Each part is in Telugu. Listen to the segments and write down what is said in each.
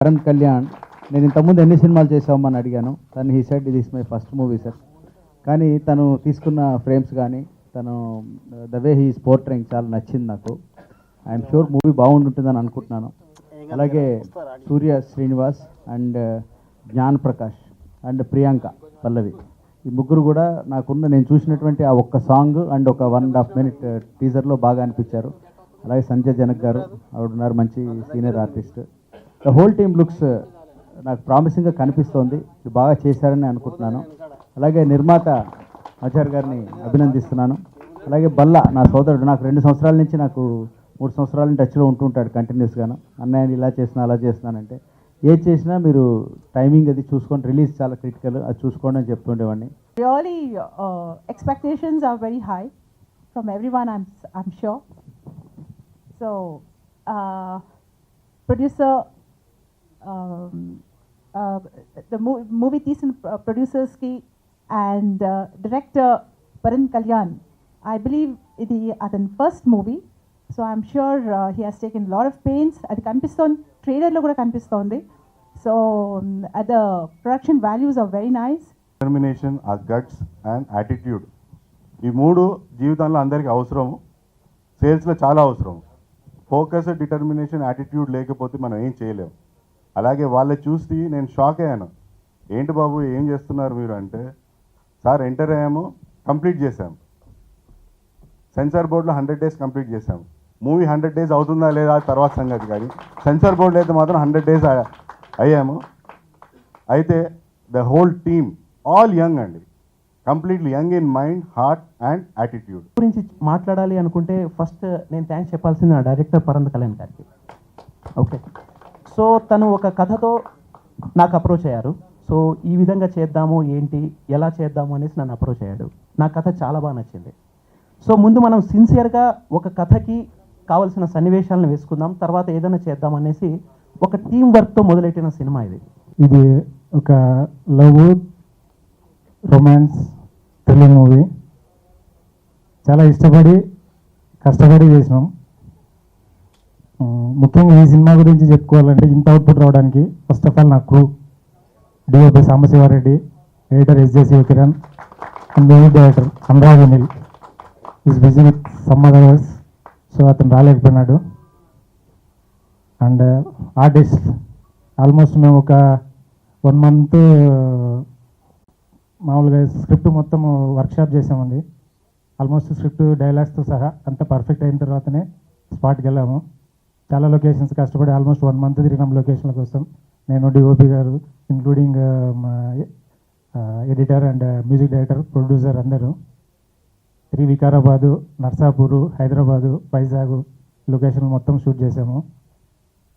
పరంత్ కళ్యాణ్, నేను ఇంతకుముందు ఎన్ని సినిమాలు చేసామని అడిగాను. తను హీ సెడ్ ఇది is my first movie sir. కానీ తను తీసుకున్న ఫ్రేమ్స్ కానీ తను the way he is portraying చాలా నచ్చింది నాకు. ఐఎమ్ షూర్ మూవీ బాగుంటుందని అనుకుంటున్నాను. అలాగే సూర్య శ్రీనివాస్ అండ్ జ్ఞాన్ ప్రకాష్ అండ్ ప్రియాంక పల్లవి, ఈ ముగ్గురు కూడా నేను చూసినటువంటి ఆ ఒక్క సాంగ్ అండ్ ఒక 1.5 minute టీజర్లో బాగా అనిపించారు. అలాగే సంజయ్ జనక్ గారు ఆవిడ ఉన్నారు, మంచి senior artist. The whole team looks నాకు ప్రామిసింగ్గా కనిపిస్తోంది, బాగా చేశారని అనుకుంటున్నాను. అలాగే నిర్మాత ఆచార్య గారిని అభినందిస్తున్నాను. అలాగే బల్లా నా సోదరుడు, నాకు 2 సంవత్సరాల నుంచి, నాకు 3 సంవత్సరాల నుంచి టచ్లో ఉంటుంటాడు కంటిన్యూస్గాను. అన్నయ్య ఇలా చేస్తున్నా అలా చేస్తున్నానంటే, ఏది చేసినా మీరు టైమింగ్ అది చూసుకోండి, రిలీజ్ చాలా క్రిటికల్, అది చూసుకోండి అని చెప్తుండేవాడిని. Really, expectations are very high from everyone, I'm sure. So, producer, the movie తీసిన producers ki and director Paren Kalyan, I believe ఇది అతని first movie. So I'm sure he has taken a lot of pains. అది కనిపిస్తోంది, ట్రైలర్లో కూడా కనిపిస్తోంది. So the production values are very nice. Determination, our guts and attitude, ఈ మూడు జీవితంలో అందరికీ అవసరం, సేల్స్లో చాలా అవసరం. ఫోకస్, డిటర్మినేషన్, యాటిట్యూడ్ లేకపోతే మనం ఏం చేయలేము. అలాగే వాళ్ళ చూసి నేను షాక్ అయ్యాను. ఏంటి బాబు ఏం చేస్తున్నారు మీరు అంటే, సార్ ఎంటర్ అయ్యాము, కంప్లీట్ చేసాము. సెన్సార్ బోర్డులో 100 days కంప్లీట్ చేసాము. మూవీ 100 days అవుతుందా లేదా తర్వాత సంగతి, కానీ సెన్సార్ బోర్డులో అయితే మాత్రం 100 days అయ్యాము. అయితే the whole team all young అండి, completely young in mind, heart and attitude. గురించి మాట్లాడాలి అనుకుంటే ఫస్ట్ నేను థ్యాంక్స్ చెప్పాల్సింది నా డైరెక్టర్ పరంత్ కళ్యాణ్ గారికి. ఓకే, సో తను ఒక కథతో నాకు అప్రోచ్ అయ్యారు. సో ఈ విధంగా చేద్దాము, ఏంటి ఎలా చేద్దాము అనేసి నన్ను అప్రోచ్ అయ్యాడు. నా కథ చాలా బాగా నచ్చింది. సో ముందు మనం సిన్సియర్గా ఒక కథకి కావాల్సిన సన్నివేశాలను వేసుకుందాం, తర్వాత ఏదైనా చేద్దాం అనేసి ఒక టీం వర్క్తో మొదలెట్టిన సినిమా ఇది. ఇది ఒక లవ్, రొమాన్స్, థ్రిల్లింగ్ మూవీ. చాలా ఇష్టపడి కష్టపడి చేసినాం. ముఖ్యంగా ఈ సినిమా గురించి చెప్పుకోవాలంటే, ఇంత అవుట్పుట్ రావడానికి ఫస్ట్ ఆఫ్ ఆల్ నా crew, DOP Sambasiva Reddy, editor SJ Shivakiran and music director Anurag Anil is busy with some others, so అతను రాలేకపోయినాడు. అండ్ ఆర్టిస్ట్ ఆల్మోస్ట్ మేము ఒక 1 month మామూలుగా స్క్రిప్ట్ మొత్తం వర్క్షాప్ చేసామండి. ఆల్మోస్ట్ స్క్రిప్ట్ డైలాగ్స్తో సహా అంతా పర్ఫెక్ట్ అయిన తర్వాతనే స్పాట్కి వెళ్ళాము. చాలా లొకేషన్స్ కష్టపడి ఆల్మోస్ట్ 1 month తిరిగినాం లొకేషన్ల కోసం. నేను, డిఓపి గారు, including editor and music director, producer అందరూ 3 వికారాబాదు, నర్సాపూరు, హైదరాబాదు, వైజాగ్ లొకేషన్లు మొత్తం షూట్ చేసాము.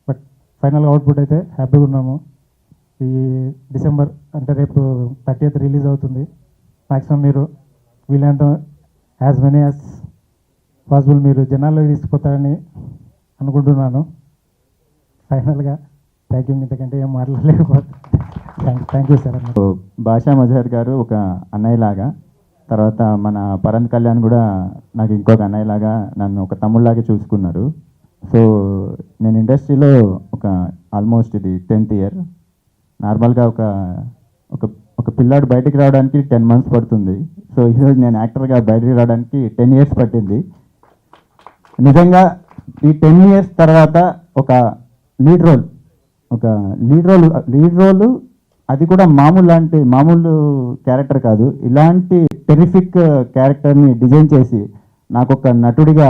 బట్ ఫైనల్ అవుట్పుట్ అయితే హ్యాపీగా ఉన్నాము. ఈ డిసెంబర్ అంటే రేపు 30th రిలీజ్ అవుతుంది. మ్యాక్సిమం మీరు వీళ్ళంతా యాజ్ మెనీ యాజ్ పాసిబుల్ మీరు జనాల్లోకి తీసుకుపోతారని అనుకుంటున్నాను. ఫైనల్గా థ్యాంక్ యూ, ఇంతకంటే ఏం మాట్లాడలేకపోతే థ్యాంక్ యూ సార్. బాషా మజహర్ గారు ఒక అన్నయ్యలాగా, తర్వాత మన పరంత్ కళ్యాణ్ కూడా నాకు ఇంకొక అన్నయ్యలాగా నన్ను ఒక తమ్ముళ్ళలాగా చూసుకున్నారు. సో నేను ఇండస్ట్రీలో ఆల్మోస్ట్ ఇది 10th year. నార్మల్గా ఒక పిల్లాడు బయటికి రావడానికి 10 months పడుతుంది. సో ఈరోజు నేను యాక్టర్గా బయటికి రావడానికి 10 years పట్టింది. నిజంగా ఈ 10 years తర్వాత ఒక లీడ్ రోల్ అది కూడా మామూలు క్యారెక్టర్ కాదు. ఇలాంటి టెరిఫిక్ క్యారెక్టర్ని డిజైన్ చేసి నాకు ఒక నటుడిగా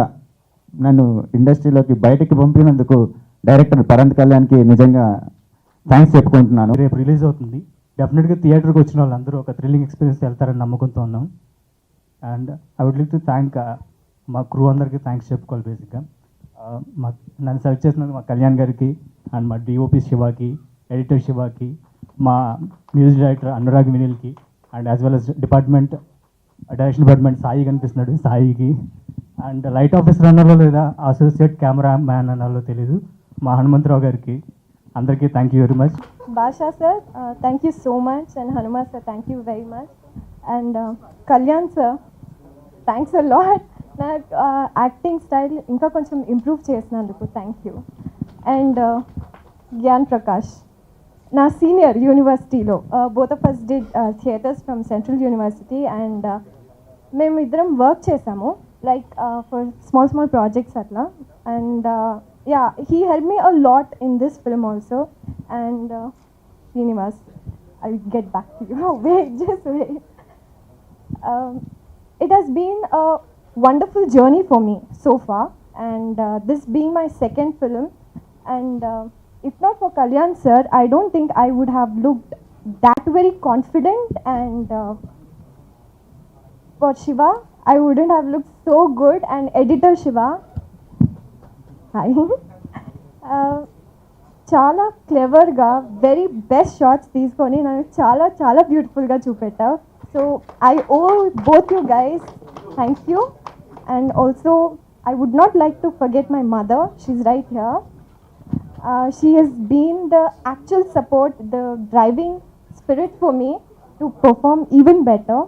నన్ను ఇండస్ట్రీలోకి బయటికి పంపినందుకు డైరెక్టర్ పరంత్ కళ్యాణ్కి నిజంగా థ్యాంక్స్ చెప్పుకుంటున్నాను. రేపు రిలీజ్ అవుతుంది. డెఫినెట్గా థియేటర్కి వచ్చిన వాళ్ళందరూ ఒక థ్రిల్లింగ్ ఎక్స్పీరియన్స్ వెళ్తారని నమ్మకంతో ఉన్నాం. And I would like to thank మా క్రూ అందరికీ థ్యాంక్స్ చెప్పుకోవాలి. బేసిక్గా నన్ను సెలెక్ట్ చేసినందుకు మా కళ్యాణ్ గారికి అండ్ మా డిఓపి శివాకి, ఎడిటర్ శివాకి, మా మ్యూజిక్ డైరెక్టర్ అనురాగ్ వినిల్కి and as well as direction department Sai కనిపిస్తున్నాడు, సాయికి, అండ్ లైట్ ఆఫీసర్ అన్నారో లేదా అసోసియేట్ కెమెరా మ్యాన్ అన్నారో తెలీదు మా హనుమంతరావు గారికి, అందరికీ thank you very much. Basha sir, thank you so much, and Hanuman sir, thank you very much, and Kalyan sir, thanks a lot. నా యాక్టింగ్ స్టైల్ ఇంకా కొంచెం ఇంప్రూవ్ చేసినందుకు thank you. And Gyan Prakash, నా సీనియర్ యూనివర్సిటీలో both of us did theatres from central university and మేము ఇద్దరం వర్క్ చేసాము లైక్ ఫర్ స్మాల్ ప్రాజెక్ట్స్ అట్లా and yeah he help me a lot in this film also and Srinivas I will get back to you wait just wait it has been a wonderful journey for me so far and this being my second film and if not for Kalyan sir I don't think I would have looked that very confident and for Shiva I wouldn't have looked so good and editor Shiva hi చాలా క్లెవర్గా వెరీ బెస్ట్ షాట్స్ తీసుకొని నన్ను చాలా చాలా బ్యూటిఫుల్గా చూపెట్టావు so I owe both you guys thank you and also I would not like to forget my mother she's right here she has been the actual support the driving spirit for me to perform even better